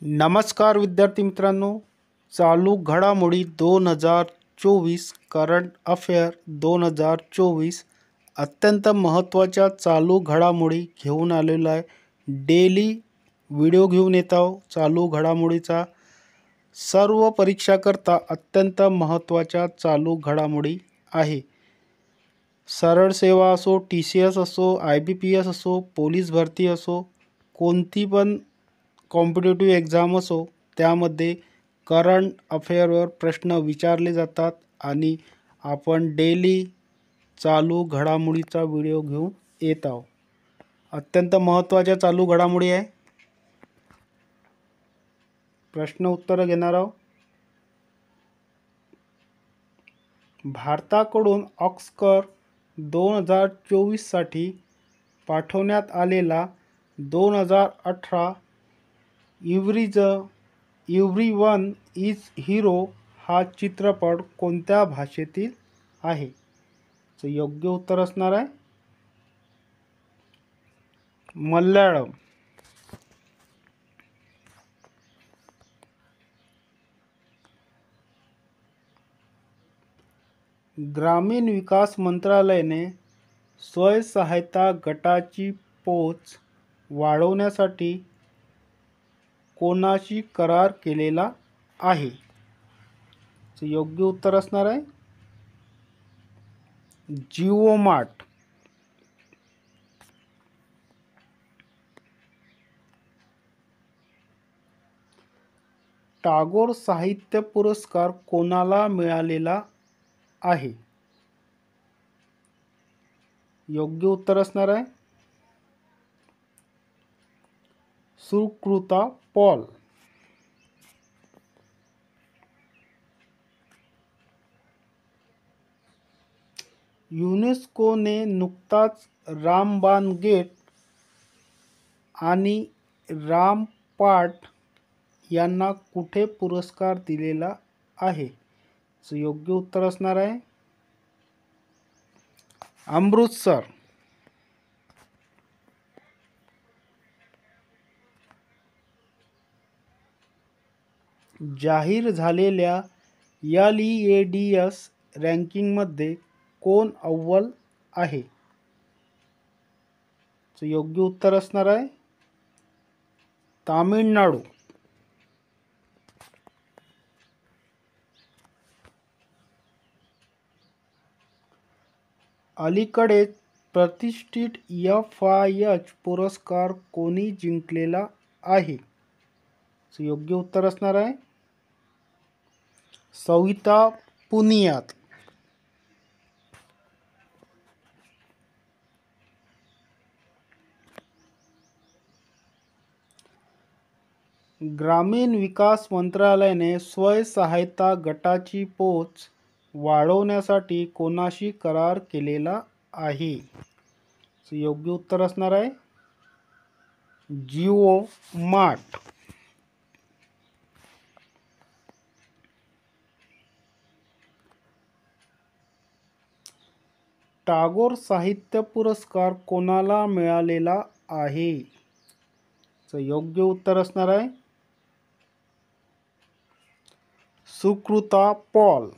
नमस्कार विद्यार्थी मित्रांनो, चालू घडामोडी 2024 करंट अफेअर 2024 अत्यंत महत्त्वाच्या चालू घडामोडी घेऊन आलेलो आहे। डेली व्हिडिओ घेऊन येत आहोत। चालू घडामोडीचा सर्व परीक्षाकरता अत्यंत महत्त्वाच्या चालू घडामोडी आहे। सरळ सेवा असो, TCS असो, IBPS असो, पोलीस भरती असो, कोणती पण कॉम्पिटिटिव्ह एक्झाम असो, त्यामध्ये करंट अफेअरवर प्रश्न विचारले जातात आणि आपण डेली चालू घडामोडीचा व्हिडिओ घेऊन येत आहोत। अत्यंत महत्त्वाच्या चालू घडामोडी आहे। प्रश्न उत्तर घेणार आहोत। भारताकडून ऑस्कर 2024 साठी पाठवण्यात आलेला 2018 एव्हरीवन इज हिरो हा चित्रपट कोणत्या भाषेतील आहे? तर योग्य उत्तर असणार आहे मल्याळम। ग्रामीण विकास मंत्रालयाने स्वयंसहायता गटाची पोच वाढवण्यासाठी कोणाशी करार केलेला आहे? तर योग्य उत्तर असणार आहे जिओ मार्ट। टागोर साहित्य पुरस्कार कोणाला मिळालेला आहे? योग्य उत्तर असणार आहे सुकृता पॉल। युनेस्कोने नुकताच रामबान गेट आणि रामपाट यांना कुठे पुरस्कार दिलेला आहे? सो योग्य उत्तर असणार आहे अमृतसर। जाहीर झालेल्या LEADS रँकिंगमध्ये कोण अव्वल आहे? सो योग्य उत्तर असणार आहे तामिळनाडू। अलीकडेच प्रतिष्ठित FIH पुरस्कार कोणी जिंकलेला आहे? सो योग्य उत्तर असणार आहे सविता पुनियात। ग्रामीण विकास मंत्रालयाने स्वयंसहायता गटाची पोच वाढवण्यासाठी कोणाशी करार केलेला आहे? सो योग्य उत्तर असणार आहे जिओ मार्ट। टागोर साहित्य पुरस्कार कोणाला मिळालेला आहे? सो योग्य उत्तर असणार आहे सुकृता पॉल।